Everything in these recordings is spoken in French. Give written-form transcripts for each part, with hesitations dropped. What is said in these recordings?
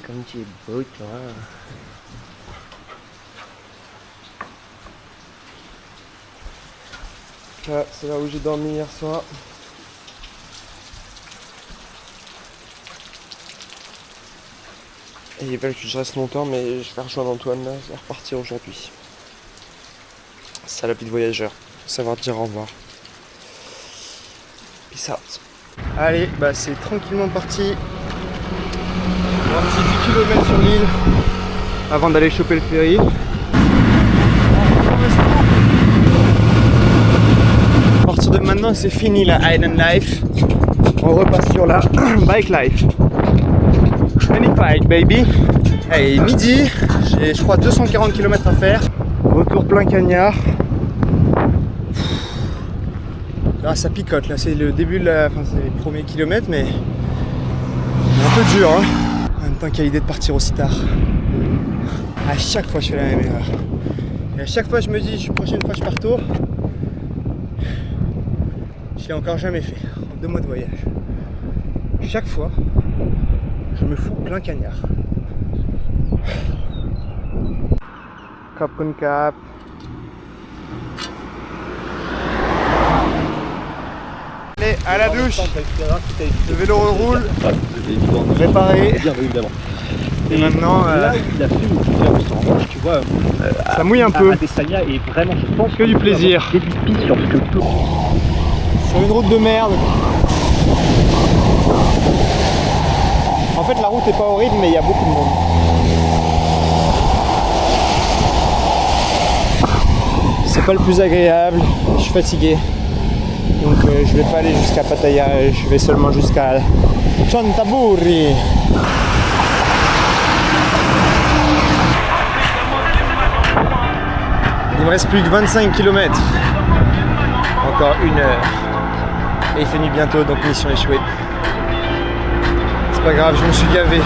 comme tu es beau, toi. Là, c'est là où j'ai dormi hier soir. Et ils veulent que je reste longtemps, mais je vais rejoindre Antoine là, je vais repartir aujourd'hui. Salope de voyageur, faut savoir dire au revoir. Peace out. Allez, bah c'est tranquillement parti. Un petit 10 km sur l'île avant d'aller choper le ferry. À partir de maintenant, c'est fini la Island Life. On repasse sur la Bike Life. Magnifique, baby. Allez, midi, j'ai je crois 240 km à faire. Retour plein cagnard. Là, ça picote, là c'est le début de la. Enfin, c'est les premiers kilomètres, mais un peu dur, hein. En même temps, quelle idée de partir aussi tard. À chaque fois, je fais la même erreur. Et à chaque fois, je me dis, prochaine fois, je pars tôt. Je l'ai encore jamais fait en 2 mois de voyage. Chaque fois, je me fous plein cagnard. Cap con cap. Allez, à la douche. Le vélo roule. Réparé. Et maintenant, là où il a fait en revanche, tu vois, ça mouille un peu. Adesanya est vraiment, je pense, que du plaisir. Début de piste sur une route de merde. En fait, la route est pas horrible, mais il y a beaucoup de monde. C'est pas le plus agréable. Je suis fatigué. Donc je vais pas aller jusqu'à Pattaya, je vais seulement jusqu'à Chantaburi. Il me reste plus que 25 km. Encore 1 heure. Et il finit bientôt, donc mission échouée. C'est pas grave, je me suis gavé.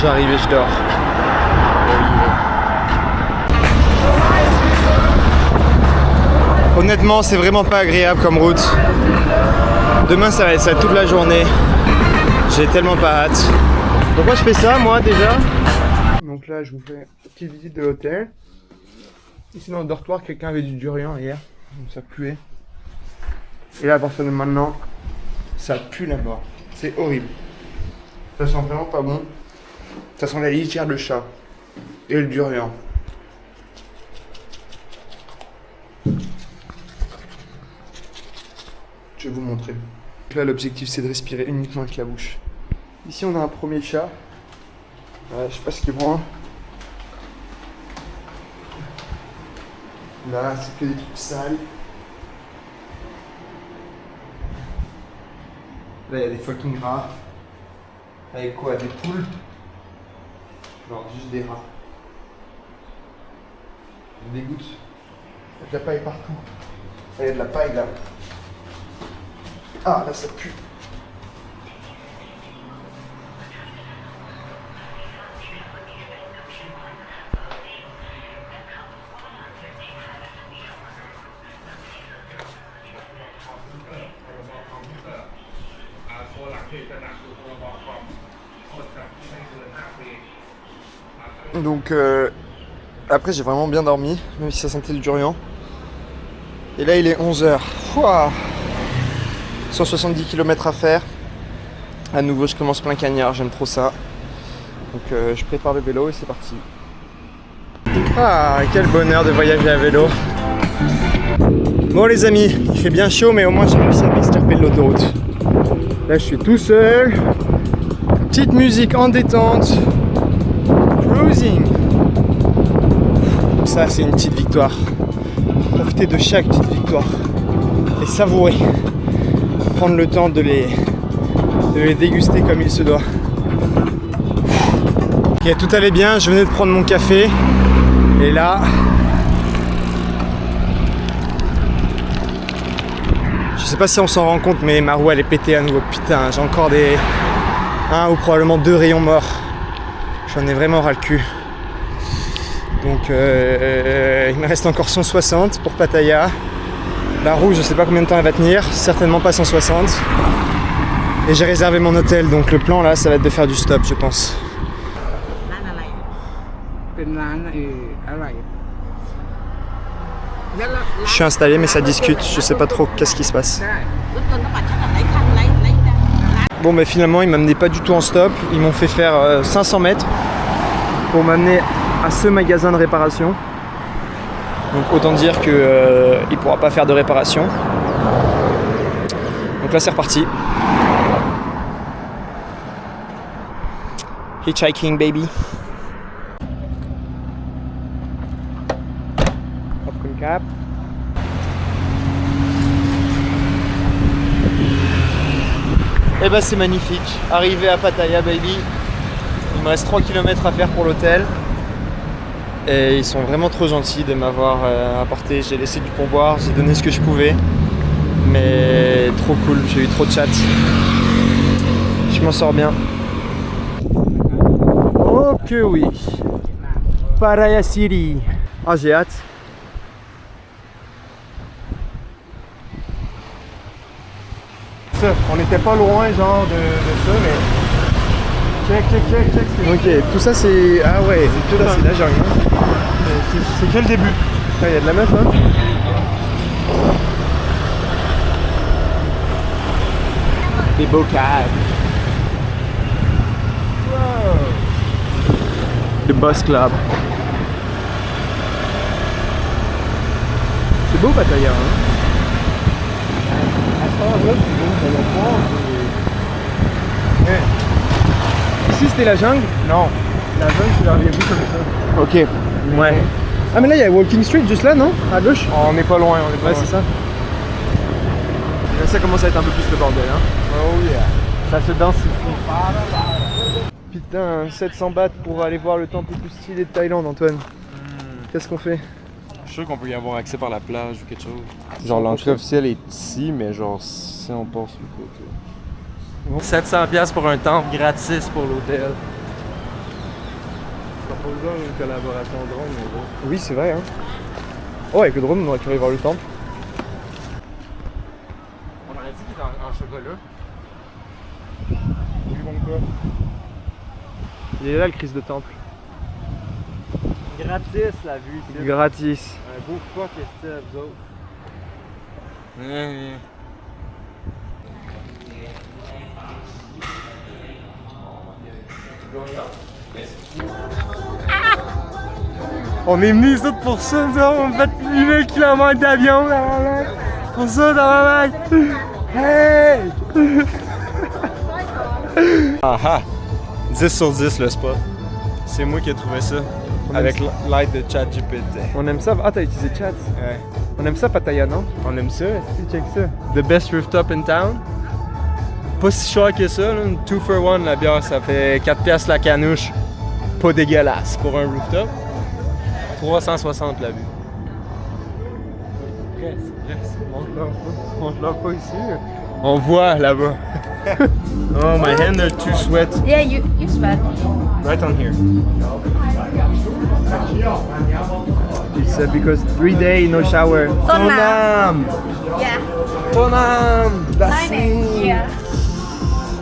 J'arrive et je dors. Honnêtement, c'est vraiment pas agréable comme route. Demain, ça va être ça toute la journée. J'ai tellement pas hâte. Pourquoi je fais ça, moi, déjà? Donc là, je vous fais une petite visite de l'hôtel. Ici, dans le dortoir, quelqu'un avait du durian hier. Donc ça puait. Et là, à partir de maintenant, ça pue là-bas. C'est horrible. Ça sent vraiment pas bon. Ça sent la litière de chat. Et le durian. Je vais vous montrer. Là, l'objectif, c'est de respirer uniquement avec la bouche. Ici, on a un premier chat. Je sais pas ce qu'il prend. Là, c'est que des trucs sales. Là, il y a des fucking rats. Avec quoi? Des poules? Non, juste des rats. Des gouttes. Il y a de la paille partout. Il y a de la paille là. Ah, là, ça pue. Donc après j'ai vraiment bien dormi, même si ça sentait le durian. Et là il est 11h. 170 km à faire. À nouveau je commence plein cagnard, j'aime trop ça. Donc je prépare le vélo et c'est parti. Ah, quel bonheur de voyager à vélo. Bon les amis, il fait bien chaud mais au moins j'ai réussi à m'extirper de l'autoroute. Là je suis tout seul. Petite musique en détente. Cruising. Ça c'est une petite victoire. Profitez de chaque petite victoire. Et savourer. Prendre le temps de les déguster comme il se doit. Ok, tout allait bien, je venais de prendre mon café. Et là... Je sais pas si on s'en rend compte, mais ma roue elle est pétée à nouveau. Putain, j'ai encore des... 1 ou probablement 2 rayons morts. J'en ai vraiment ras le cul. Donc il me reste encore 160 pour Pattaya. La roue, je sais pas combien de temps elle va tenir. Certainement pas 160. Et j'ai réservé mon hôtel, donc le plan là, ça va être de faire du stop, je pense. ร้านอะไรอ่ะ เป็นร้านอะไรแล้วเรา Je suis installé, mais ça discute, je sais pas trop qu'est-ce qui se passe. ได้ รถยนต์ต้องปัดชักกับไร้คันไร้ดังร้าน Bon, mais finalement, ils m'amenaient pas du tout en stop. Ils m'ont fait faire 500 mètres pour m'amener à ce magasin de réparation. Donc, autant dire que il pourra pas faire de réparation. Donc là, c'est reparti. Hitchhiking, baby. Hop comme cap. Et bah c'est magnifique, arrivé à Pattaya baby, il me reste 3 km à faire pour l'hôtel et ils sont vraiment trop gentils de m'avoir apporté, j'ai laissé du pourboire, j'ai donné ce que je pouvais, mais trop cool, j'ai eu trop de chat, je m'en sors bien. Oh que oui, Pattaya City, ah j'ai hâte. On n'était pas loin genre de ça, mais check. Ok, tout ça c'est... Ah ouais, tout ça c'est la jungle. Hein. C'est que le début. Il y a de la meuf hein. Des beaux cadres. Wow. Le Boss Club. C'est beau Pattaya hein. Ici c'était la jungle? Non. La jungle c'est vers les bouts comme ça. Ok. Ouais. Ah mais là il y a Walking Street juste là non? À gauche? Oh, on n'est pas loin, on est pas loin. Ouais c'est ça. Là ça commence à être un peu plus le bordel hein. Oh yeah. Ça se densifie. Putain, 700 bahts pour aller voir le temple le plus stylé de Thaïlande Antoine. Qu'est-ce qu'on fait? Je suis sûr qu'on peut y avoir accès par la plage ou quelque chose. Genre, L'entrée officielle est ici, mais genre si on passe sur le côté. 700$ pour un temple, gratis pour l'hôtel. T'as pas besoin d'une collaboration drone, mais bon. Oui, c'est vrai, hein. Oh, avec le drone, on aurait pu aller voir le temple. On aurait dit qu'il était en chocolat. Oui, bon quoi. Il est là le Christ de temple. Gratis la vue ici. Gratis. Un beau fuck est-ce que vous autres. On est venus ici pour ça, on fait 8000 km d'avion là, pour ça dans la vague. Hey! Ah 10 sur 10 le spot. C'est moi qui ai trouvé ça. Avec l'aide de ChatGPT. On aime ça. Ah, t'as utilisé chat. Ouais. On aime ça, Pattaya, non? On aime ça. Tu check ça. The best rooftop in town. Pas si cher que ça, là. 2 for 1 la bière, ça fait 4$ la canouche. Pas dégueulasse pour un rooftop. 360 la vue. Presque. Montre-leur pas ici. On voit là-bas. Oh, my hands are too sweat. Yeah, you sweat. Right on here. It's because 3 days no shower. ต้นน้ Tonam! ำ yeah Tonam! That's Nice. Yeah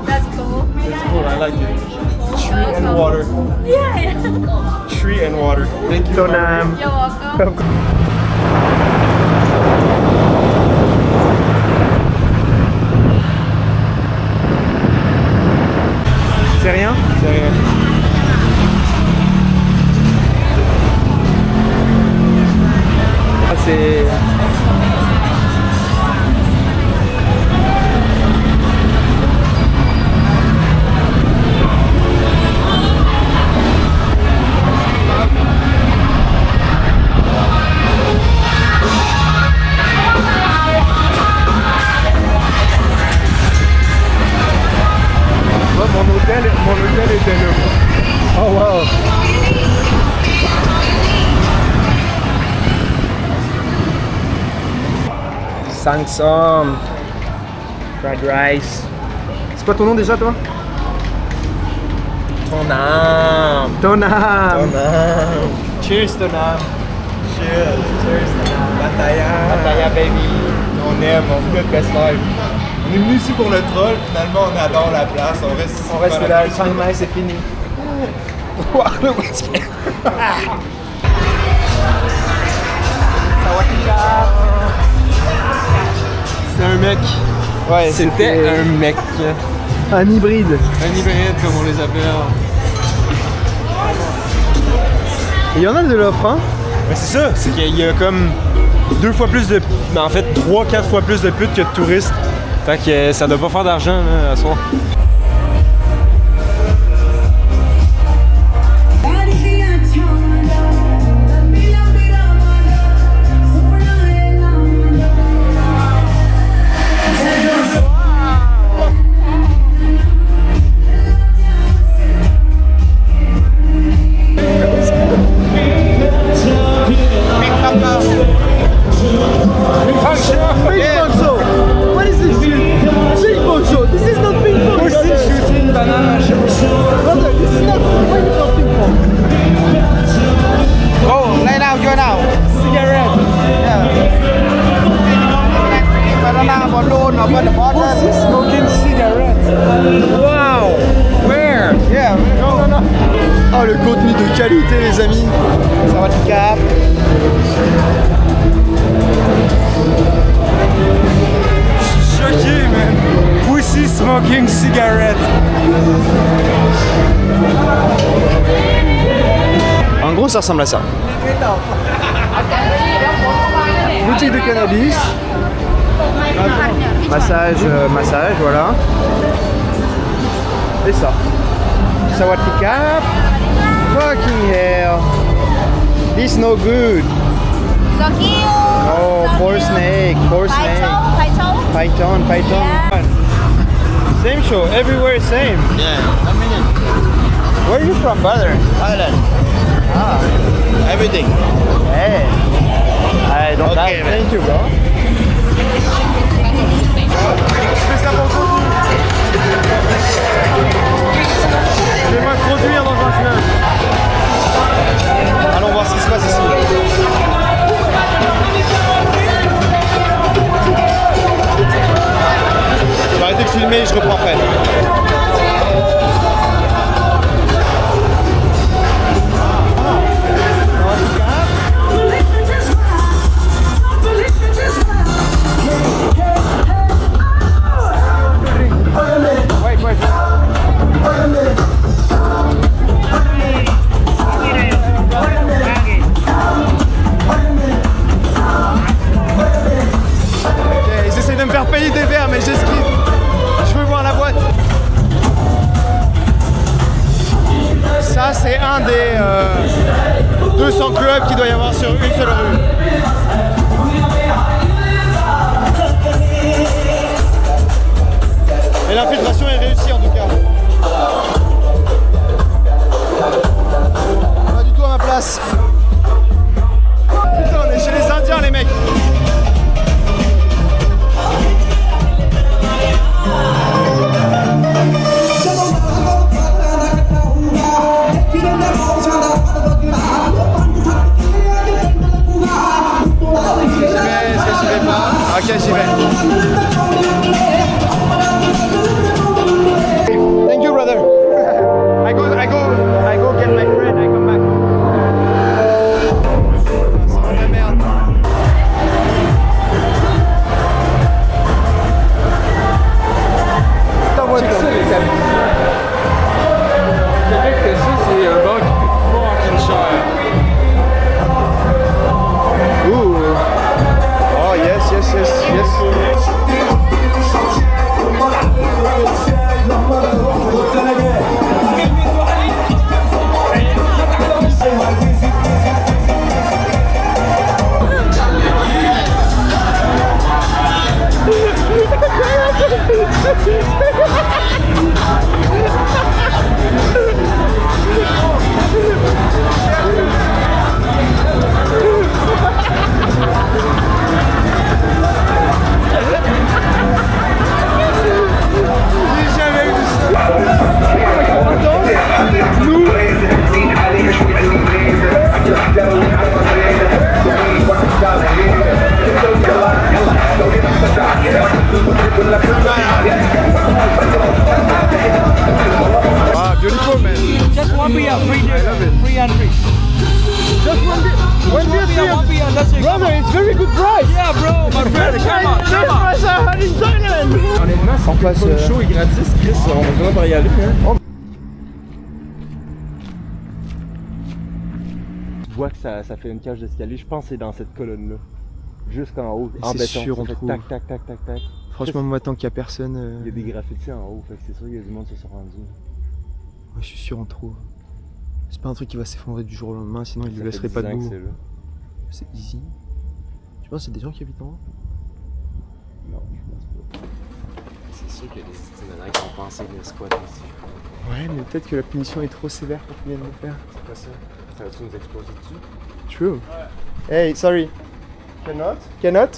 that's cool cool, I like it. Tree and water. yeah Tree and water. Thank you. Tonam. you're welcome C'est rien? C'est rien. Ah, c'est... Mon hôtel était là. Oh wow! Sangsam. Fried rice. C'est quoi ton nom déjà toi? Tonam! Tonam! Tonam! Cheers Tonam! Cheers! Cheers! Pattaya! Pattaya baby! On aime, on fait le best life. On est venu ici pour le troll, finalement on adore la place, on reste ici. On reste là, le Chiang c'est fini. Wow, le whisky. C'est un mec. Ouais, C'était un mec. un hybride. Un hybride comme on les appelle. Il y en a de l'offre, hein? Mais c'est ça, c'est qu'il y a comme 2 fois plus de... En fait, 3-4 fois plus de putes que de touristes. Fait que ça doit pas faire d'argent là, à soir. Smoking cigarette. Wow! Where? Yeah. Oh, le contenu de qualité, les amis. Ça va de cap. Choqué, man! Pussy smoking cigarette. En gros, ça ressemble à ça. Boutique de cannabis. Massage, voilà. Et ça. Sawadee Cap. Fucking hell. This no good. Oh, poor snake. Python. Yeah. Same show, everywhere same. Yeah, a minute. Where are you from, brother? Thailand. Everything. Hey. I don't Okay, have. man. Thank you, bro. Je fais ça pour conduire. Fais-moi conduire dans un club. Allons voir ce qui se passe ici. Je vais arrêter de filmer et je reprends après. Ils essaient de me faire payer des verres, mais j'esquive. Je veux voir la boîte. Ça, c'est un des 200 clubs qu'il doit y avoir sur une seule rue. Et l'infiltration est réussie en tout cas. Pas du tout à ma place. Putain, on est chez les Indiens, les mecs. Est-ce que j'y vais pas? Ok, j'y vais. one beer, free I love it. free entry. Just one beer, One beer, that's it. Brother, it's very good price. Yeah, bro, my friend, come on, come on. Honnêtement, si En face, le show est gratis, Chris, on va vraiment pas y aller. Hein? Tu vois que ça fait une cage d'escalier, je pense que c'est dans cette colonne-là. Jusqu'en haut, Et en c'est béton. sûr, ça on fait trouve. tac, tac, tac, tac, tac. Franchement, moi, tant qu'il y a personne. Il y a des graffitis en haut, fait que c'est sûr qu'il y a du monde qui se sont rendus. Ouais, je suis sûr, on trouve. C'est pas un truc qui va s'effondrer du jour au lendemain, sinon il Ça le fait laisserait 10 pas ans que debout. c'est là. C'est easy. Tu penses qu'il y a des gens qui habitent en haut? Non, je pense pas. C'est sûr qu'il y a des itinéraires qui ont pensé les squats ici. Ouais, mais peut-être que la punition est trop sévère pour qu'ils viennent le faire. C'est pas ça. Ça va-tu nous exploser dessus? True. Hey, sorry. Cannot? Cannot?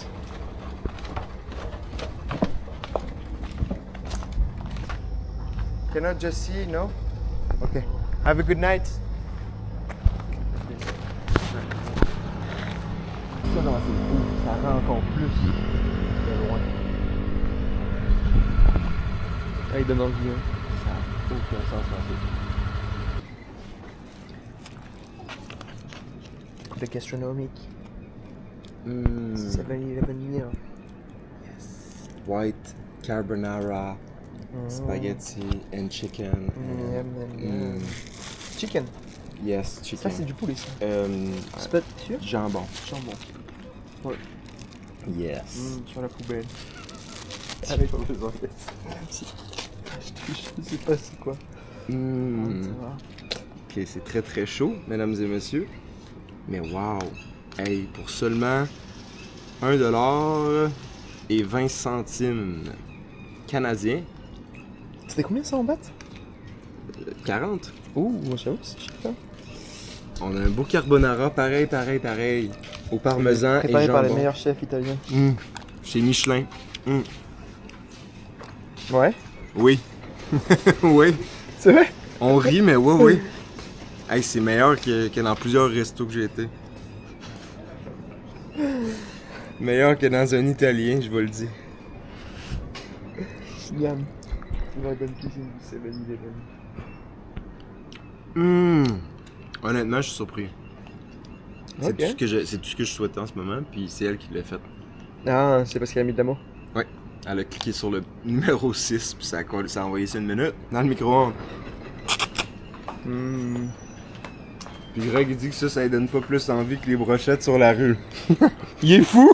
Cannot just see, no? Okay. Have a good night. Ça, dans c'est haut, ça rend encore plus de loin. Ah, il donne envie, hein. Ça n'a aucun sens dans The gastronomic. Mm. 7-Eleven meal. White carbonara, spaghetti and chicken. Mm. Chicken. Yes, Ça, chicken. c'est du poulet, ça. C'est pas sûr? Jambon. Jambon. Yes. Sur la poubelle. Avec besoin de je sais pas c'est quoi. Mm. Ça va. Ok, c'est très très chaud, mesdames et messieurs. Mais wow! Hey, pour seulement 1$ et 20 centimes canadiens, C'était combien ça en bat? 40. Ouh, j'avoue, c'est cheap, hein. On a un beau carbonara, pareil, au parmesan et Préparé par les jambon. meilleurs chefs italiens. Mm. Chez Michelin. Mm. Ouais. Oui. Oui. C'est vrai? On rit, mais oui. Hey, c'est meilleur que dans plusieurs restos que j'ai été. Meilleur que dans un italien, je vous le dis. Yam. Dragon cuisine du 7-Eleven. Honnêtement, je suis surpris. C'est Ok. tout ce que je souhaitais en ce moment, puis c'est elle qui l'a fait. Ah, c'est parce qu'elle a mis de l'amour. Ouais. Elle a cliqué sur le numéro 6, puis ça a envoyé ça une minute dans le micro-ondes. Puis Greg il dit que ça lui donne pas plus envie que les brochettes sur la rue. Il est fou!